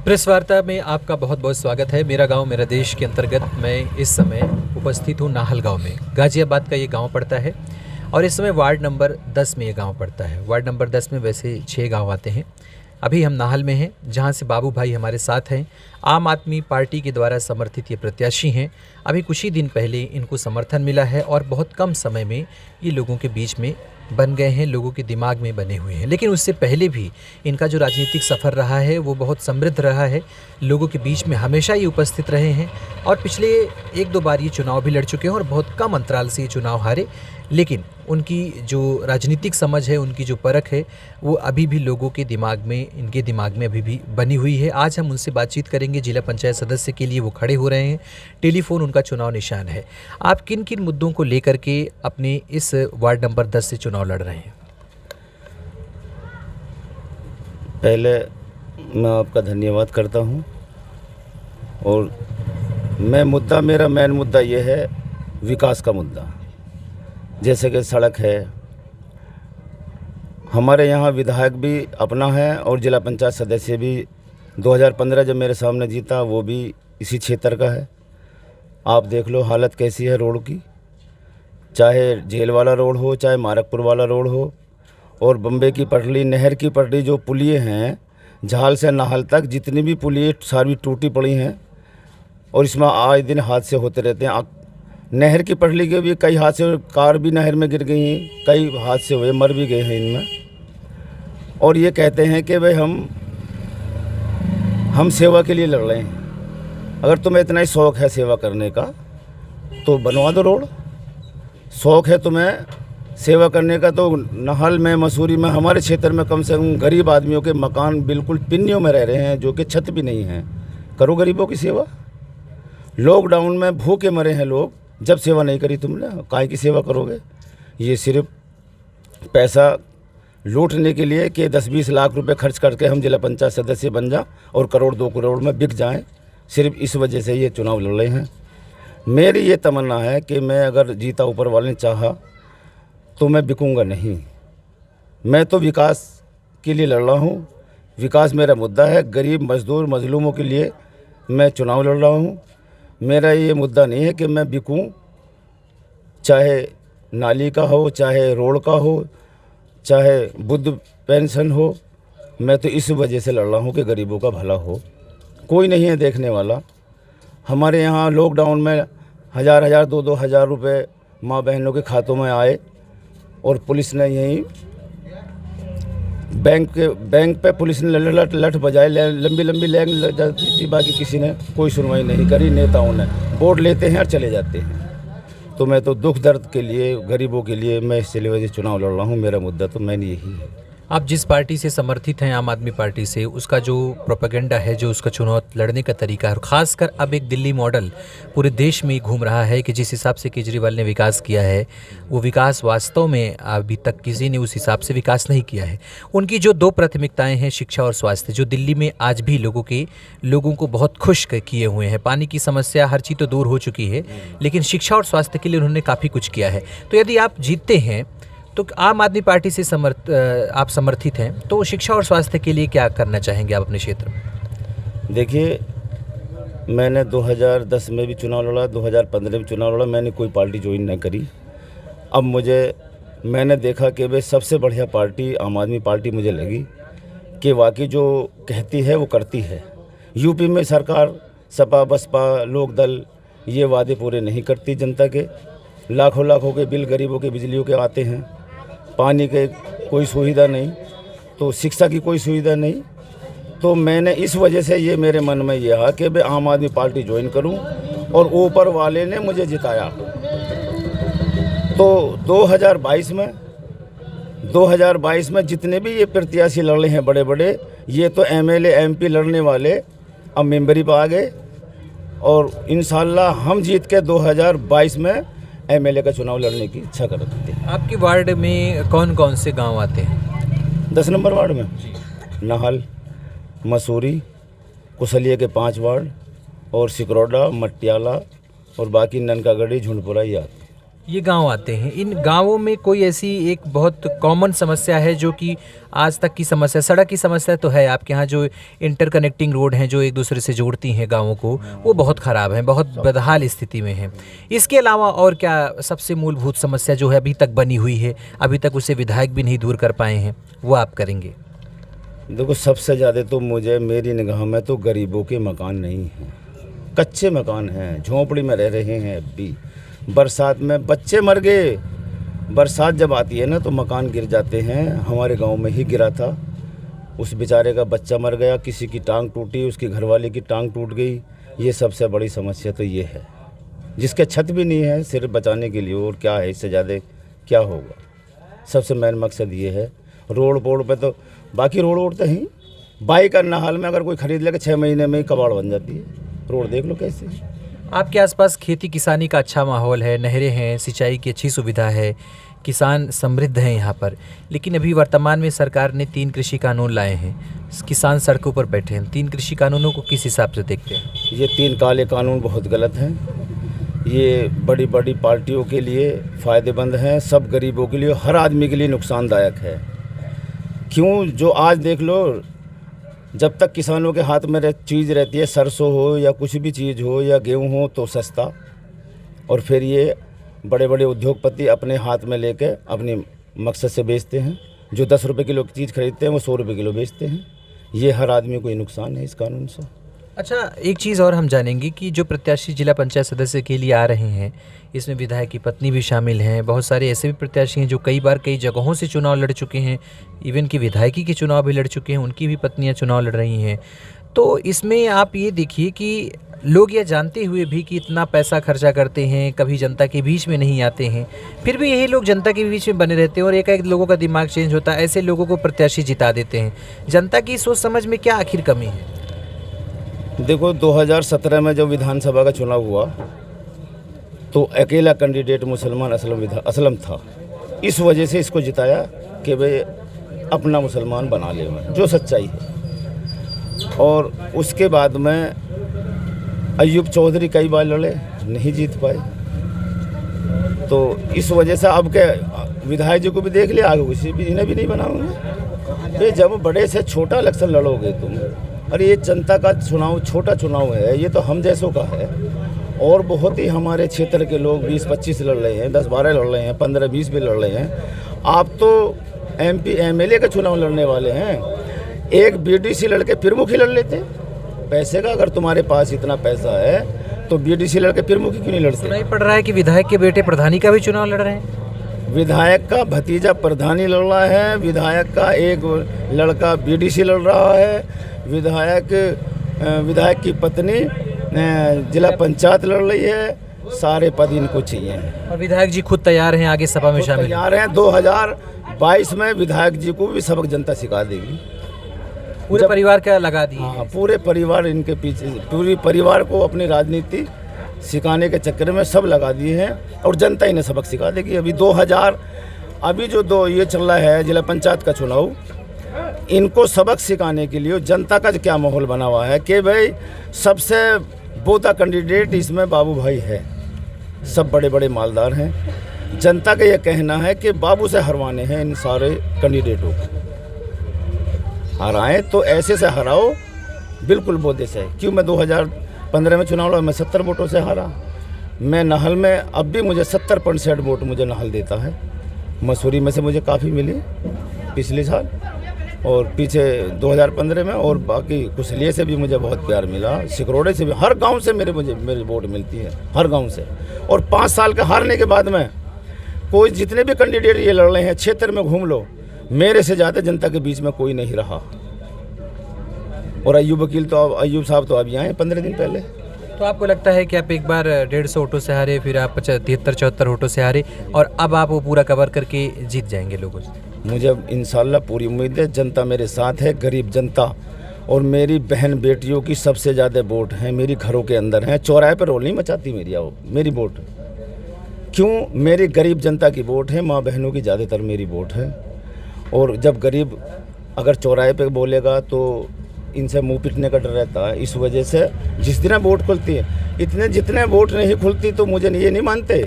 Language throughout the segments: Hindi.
प्रेस वार्ता में आपका बहुत बहुत स्वागत है। मेरा गांव मेरा देश के अंतर्गत मैं इस समय उपस्थित हूं नाहल गांव में। गाजियाबाद का ये गांव पड़ता है और इस समय वार्ड नंबर 10 में ये गांव पड़ता है। वार्ड नंबर 10 में वैसे 6 गांव आते हैं। अभी हम नाहल में हैं, जहां से बाबू भाई हमारे साथ हैं। आम आदमी पार्टी के द्वारा समर्थित ये प्रत्याशी हैं। अभी कुछ ही दिन पहले इनको समर्थन मिला है और बहुत कम समय में ये लोगों के बीच में बन गए हैं, लोगों के दिमाग में बने हुए हैं। लेकिन उससे पहले भी इनका जो राजनीतिक सफ़र रहा है वो बहुत समृद्ध रहा है। लोगों के बीच में हमेशा ये उपस्थित रहे हैं और पिछले 1-2 बार ये चुनाव भी लड़ चुके हैं और बहुत कम अंतराल से ये चुनाव हारे। लेकिन उनकी जो राजनीतिक समझ है, उनकी जो परख है, वो अभी भी लोगों के दिमाग में, इनके दिमाग में अभी भी बनी हुई है। आज हम उनसे बातचीत करेंगे। जिला पंचायत सदस्य के लिए वो खड़े हो रहे हैं। टेलीफोन उनका चुनाव निशान है। आप किन किन मुद्दों को लेकर के अपने इस वार्ड नंबर 10 से चुनाव लड़ रहे हैं? पहले मैं आपका धन्यवाद करता हूं और मेरा मेन मुद्दा ये है विकास का मुद्दा। जैसे कि सड़क है, हमारे यहाँ विधायक भी अपना है और जिला पंचायत सदस्य भी 2015 जब मेरे सामने जीता वो भी इसी क्षेत्र का है। आप देख लो हालत कैसी है रोड की, चाहे जेल वाला रोड हो, चाहे मारकपुर वाला रोड हो, और बम्बे की पटड़ी, नहर की पटड़ी, जो पुलिये हैं झाल से नाहल तक, जितनी भी पुलिये सारी टूटी पड़ी हैं और इसमें आए दिन हादसे होते रहते हैं। नहर की पटड़ी के भी कई हादसे, कार भी नहर में गिर गई हैं, कई हादसे हुए, मर भी गए हैं इनमें। और ये कहते हैं कि भाई हम सेवा के लिए लड़ रहे हैं। अगर तुम्हें इतना ही शौक़ है सेवा करने का तो बनवा दो रोड। शौक़ है तुम्हें सेवा करने का तो नाहल में, मसूरी में, हमारे क्षेत्र में कम से कम गरीब आदमियों के मकान बिल्कुल पिन्नियों में रह रहे हैं, जो कि छत भी नहीं है। करो गरीबों की सेवा। लॉकडाउन में भूखे मरे हैं लोग, जब सेवा नहीं करी तुमने, काहे की सेवा करोगे? ये सिर्फ पैसा लूटने के लिए कि 10-20 लाख रुपए खर्च करके हम जिला पंचायत सदस्य बन जाएं और करोड़ 2 करोड़ में बिक जाएं, सिर्फ इस वजह से ये चुनाव लड़ रहे हैं। मेरी ये तमन्ना है कि मैं अगर जीता, ऊपर वाले ने चाहा, तो मैं बिकूंगा नहीं। मैं तो विकास के लिए लड़ रहा हूँ। विकास मेरा मुद्दा है। गरीब, मजदूर, मजलूमों के लिए मैं चुनाव लड़ रहा हूँ। मेरा ये मुद्दा नहीं है कि मैं बिकूं, चाहे नाली का हो, चाहे रोड का हो, चाहे बुद्ध पेंशन हो। मैं तो इस वजह से लड़ रहा हूँ कि गरीबों का भला हो। कोई नहीं है देखने वाला। हमारे यहाँ लॉकडाउन में 1000-1000, 2-2 हज़ार रुपये माँ बहनों के खातों में आए और पुलिस ने यहीं बैंक पे पुलिस ने लठ बजाए, लंबी लाइन लग जाती थी, बाकी किसी ने कोई सुनवाई नहीं करी। नेताओं ने वोट लेते हैं और चले जाते हैं। तो मैं तो दुख दर्द के लिए, गरीबों के लिए मैं इसलिए वजह चुनाव लड़ रहा हूँ। मेरा मुद्दा तो मैंने यही है। आप जिस पार्टी से समर्थित हैं, आम आदमी पार्टी से, उसका जो प्रोपेगेंडा है, जो उसका चुनाव लड़ने का तरीका है, और ख़ासकर अब एक दिल्ली मॉडल पूरे देश में घूम रहा है कि जिस हिसाब से केजरीवाल ने विकास किया है, वो विकास वास्तव में अभी तक किसी ने उस हिसाब से विकास नहीं किया है। उनकी जो 2 प्राथमिकताएं हैं, शिक्षा और स्वास्थ्य, जो दिल्ली में आज भी लोगों को बहुत खुश किए हुए हैं। पानी की समस्या, हर चीज़ तो दूर हो चुकी है, लेकिन शिक्षा और स्वास्थ्य के लिए उन्होंने काफ़ी कुछ किया है। तो यदि आप जीतते हैं तो आम आदमी पार्टी से आप समर्थित हैं, तो शिक्षा और स्वास्थ्य के लिए क्या करना चाहेंगे आप अपने क्षेत्र में? देखिए, मैंने 2010 में भी चुनाव लड़ा, 2015 में चुनाव लड़ा। मैंने कोई पार्टी ज्वाइन नहीं करी। अब मैंने देखा कि वे सबसे बढ़िया पार्टी आम आदमी पार्टी मुझे लगी कि वाकई जो कहती है वो करती है। यूपी में सरकार सपा, बसपा, लोकदल ये वादे पूरे नहीं करती जनता के। लाखों के बिल गरीबों के, बिजलियों के आते हैं। पानी के कोई सुविधा नहीं, तो शिक्षा की कोई सुविधा नहीं। तो मैंने इस वजह से ये मेरे मन में ये आ कि मैं आम आदमी पार्टी ज्वाइन करूं और ऊपर वाले ने मुझे जिताया। तो 2022 में जितने भी ये प्रत्याशी लड़ रहे हैं बड़े बड़े, ये तो एमएलए एमपी लड़ने वाले अब मेंबरी पर आ गए और इंशाल्लाह हम जीत के 2022 में एमएलए का चुनाव लड़ने की इच्छा करते हैं। आपके वार्ड में कौन कौन से गांव आते हैं? 10 नंबर वार्ड में नाहल, मसूरी, कुशलिया के 5 वार्ड और सिकरौडा, मटियाला और बाकी ननकागढ़ी, झुंडपुरा ये आते हैं। ये गांव आते हैं, इन गांवों में कोई ऐसी एक बहुत कॉमन समस्या है जो कि आज तक की समस्या, सड़क की समस्या तो है आपके यहाँ, जो इंटरकनेक्टिंग रोड हैं जो एक दूसरे से जोड़ती हैं गांवों को, वो बहुत ख़राब हैं, बहुत बदहाल स्थिति में हैं। इसके अलावा और क्या सबसे मूलभूत समस्या जो है अभी तक बनी हुई है, अभी तक उसे विधायक भी नहीं दूर कर पाए हैं, वो आप करेंगे? देखो, सबसे ज़्यादा तो मुझे, मेरी निगाह में तो गरीबों के मकान नहीं हैं, कच्चे मकान हैं, झोंपड़ी में रह रहे हैं अभी। बरसात में बच्चे मर गए, बरसात जब आती है ना तो मकान गिर जाते हैं। हमारे गांव में ही गिरा था, उस बेचारे का बच्चा मर गया, किसी की टांग टूटी, उसकी घरवाली की टांग टूट गई। ये सबसे बड़ी समस्या तो ये है, जिसके छत भी नहीं है सिर्फ बचाने के लिए, और क्या है इससे ज़्यादा क्या होगा। सबसे मेन मकसद ये है। रोड बोर्ड पे तो बाकी रोड वोड तो ही, बाइक का नाहाल में अगर कोई खरीद लेगा 6 महीने में ही कबाड़ बन जाती है। रोड देख लो कैसे। आपके आसपास खेती किसानी का अच्छा माहौल है, नहरें हैं, सिंचाई की अच्छी सुविधा है, किसान समृद्ध हैं यहाँ पर, लेकिन अभी वर्तमान में सरकार ने 3 कृषि कानून लाए हैं, किसान सड़कों पर बैठे हैं। 3 कृषि कानूनों को किस हिसाब से देखते हैं? ये 3 काले कानून बहुत गलत हैं। ये बड़ी बड़ी पार्टियों के लिए फ़ायदेमंद हैं, सब गरीबों के लिए, हर आदमी के लिए नुकसानदायक है। क्यों? जो आज देख लो, जब तक किसानों के हाथ में चीज़ रहती है, सरसों हो या कुछ भी चीज़ हो या गेहूं हो, तो सस्ता, और फिर ये बड़े बड़े उद्योगपति अपने हाथ में लेके अपने मकसद से बेचते हैं। जो 10 रुपये किलो की चीज़ खरीदते हैं वो 100 रुपये किलो बेचते हैं। ये हर आदमी को ये नुकसान है इस कानून से। अच्छा, एक चीज़ और हम जानेंगे कि जो प्रत्याशी जिला पंचायत सदस्य के लिए आ रहे हैं, इसमें विधायक की पत्नी भी शामिल हैं, बहुत सारे ऐसे भी प्रत्याशी हैं जो कई बार कई जगहों से चुनाव लड़ चुके हैं, इवन कि विधायकी के चुनाव भी लड़ चुके हैं, उनकी भी पत्नियां चुनाव लड़ रही हैं। तो इसमें आप ये देखिए कि लोग यह जानते हुए भी कि इतना पैसा खर्चा करते हैं, कभी जनता के बीच में नहीं आते हैं, फिर भी यही लोग जनता के बीच में बने रहते हैं और एक लोगों का दिमाग चेंज होता है, ऐसे लोगों को प्रत्याशी जिता देते हैं। जनता की सोच समझ में क्या आखिर कमी है? देखो, 2017 में जब विधानसभा का चुनाव हुआ तो अकेला कैंडिडेट मुसलमान असलम था। इस वजह से इसको जिताया कि भाई अपना मुसलमान बना ले, जो सच्चाई है। और उसके बाद में अय्यूब चौधरी कई बार लड़े, नहीं जीत पाए। तो इस वजह से अब के विधायक जी को भी देख लिया, आगे किसी भी इन्हें भी नहीं बनाऊंगे। जब बड़े से छोटा इलेक्शन लड़ोगे तुम, अरे ये जनता का चुनाव, छोटा चुनाव है, ये तो हम जैसों का है। और बहुत ही हमारे क्षेत्र के लोग 20-25 लड़ रहे हैं, 10-12 लड़ रहे हैं, 15-20 भी लड़ रहे हैं। आप तो MP MLA का चुनाव लड़ने वाले हैं, एक BDC लड़के फिर मुखी लड़ लेते। पैसे का अगर तुम्हारे पास इतना पैसा है तो BDC लड़के फिर मुखी क्यों नहीं लड़ते? सुनाई पड़ रहा है कि विधायक के बेटे प्रधानी का भी चुनाव लड़ रहे हैं। विधायक का भतीजा प्रधानी लड़ रहा है, विधायक का एक लड़का BDC लड़ रहा है, विधायक की पत्नी जिला पंचायत लड़ रही है। सारे पद इनको चाहिए और विधायक जी खुद तैयार हैं आगे सभा में शामिल? तैयार हैं। 2022 में विधायक जी को भी सबक जनता सिखा देगी। पूरे परिवार का लगा दिए? हाँ, पूरे परिवार इनके पीछे, पूरी परिवार को अपनी राजनीति सिखाने के चक्कर में सब लगा दिए हैं और जनता इन्हें सबक सिखा देगी। अभी जो ये चल रहा है जिला पंचायत का चुनाव, इनको सबक सिखाने के लिए जनता का क्या माहौल बना हुआ है कि भाई सबसे बोता कैंडिडेट इसमें बाबू भाई है, सब बड़े बड़े मालदार हैं। जनता का ये कहना है कि बाबू से हरवाने हैं इन सारे कैंडिडेटों को, हराएं तो ऐसे से हराओ, बिल्कुल बोदे से। क्यों? मैं 2015 में चुनाव लड़ा, मैं 70 वोटों से हारा। मैं नाहल में अब भी मुझे 70% वोट मुझे नाहल देता है। मसूरी में से मुझे काफ़ी मिली पिछले साल और पीछे 2015 में, और बाकी कुशलिया से भी मुझे बहुत प्यार मिला, सिकरोड़े से भी, हर गांव से मेरी वोट मिलती है, हर गांव से। और 5 साल के हारने के बाद में कोई जितने भी कैंडिडेट ये लड़ रहे हैं, क्षेत्र में घूम लो, मेरे से ज़्यादा जनता के बीच में कोई नहीं रहा। और अय्यूब साहब तो अभी आए 15 दिन पहले। तो आपको लगता है कि आप एक बार 150 वोटों से हारे, फिर आप 73-74 वोटों से हारे और अब आप वो पूरा कवर करके जीत जाएंगे लोगों से? मुझे इंशाल्लाह पूरी उम्मीद है। जनता मेरे साथ है, गरीब जनता, और मेरी बहन बेटियों की सबसे ज़्यादा वोट हैं, मेरी घरों के अंदर हैं। चौराहे पर रोल नहीं मचाती मेरी वोट। क्यों? मेरी गरीब जनता की वोट है, माँ बहनों की ज़्यादातर मेरी वोट है। और जब गरीब अगर चौराहे पे बोलेगा तो इनसे मुंह पिटने का डर रहता है। इस वजह से जिस दिन वोट खुलती है, जितने वोट नहीं खुलती तो मुझे ये नहीं मानते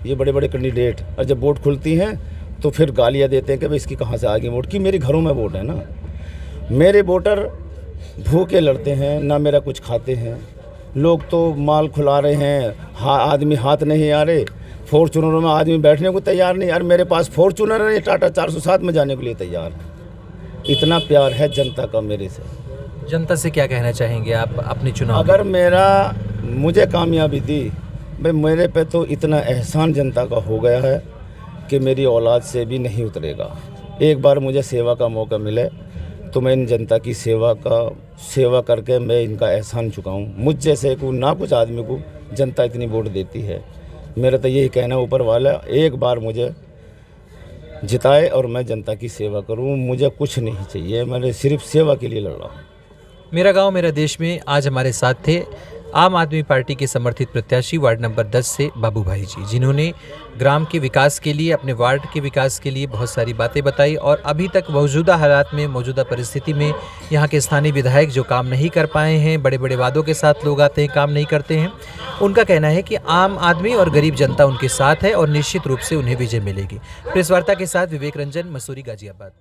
ये बड़े बड़े कैंडिडेट, और जब वोट खुलती हैं तो फिर गालियाँ देते हैं कि भाई इसकी कहाँ से आ गई वोट, कि मेरे घरों में वोट है ना। मेरे वोटर भूखे लड़ते हैं ना, मेरा कुछ खाते हैं। लोग तो माल खुला रहे हैं, आदमी हाथ नहीं आ रहे, फॉर्चूनरों में आदमी बैठने को तैयार नहीं। यार मेरे पास फॉर्चूनर है, टाटा 407 में जाने के लिए तैयार है। इतना प्यार है जनता का मेरे से। जनता से क्या कहना चाहेंगे आप अपने चुनाव अगर मुझे कामयाबी दी, भाई मेरे पे तो इतना एहसान जनता का हो गया है कि मेरी औलाद से भी नहीं उतरेगा। एक बार मुझे सेवा का मौका मिले तो मैं इन जनता की सेवा करके मैं इनका एहसान चुकाऊं। मुझ जैसे को ना कुछ आदमी को जनता इतनी वोट देती है। मेरा तो यही कहना ऊपर वाला एक बार मुझे जिताए और मैं जनता की सेवा करूं। मुझे कुछ नहीं चाहिए, मैंने सिर्फ सेवा के लिए लड़ रहा हूँ। मेरा गांव मेरा देश में आज हमारे साथ थे आम आदमी पार्टी के समर्थित प्रत्याशी वार्ड नंबर 10 से बाबू भाई जी, जिन्होंने ग्राम के विकास के लिए, अपने वार्ड के विकास के लिए बहुत सारी बातें बताई और अभी तक मौजूदा हालात में, मौजूदा परिस्थिति में यहाँ के स्थानीय विधायक जो काम नहीं कर पाए हैं, बड़े बड़े वादों के साथ लोग आते हैं, काम नहीं करते हैं। उनका कहना है कि आम आदमी और गरीब जनता उनके साथ है और निश्चित रूप से उन्हें विजय मिलेगी। प्रेस वार्ता के साथ विवेक रंजन, मसूरी, गाजियाबाद।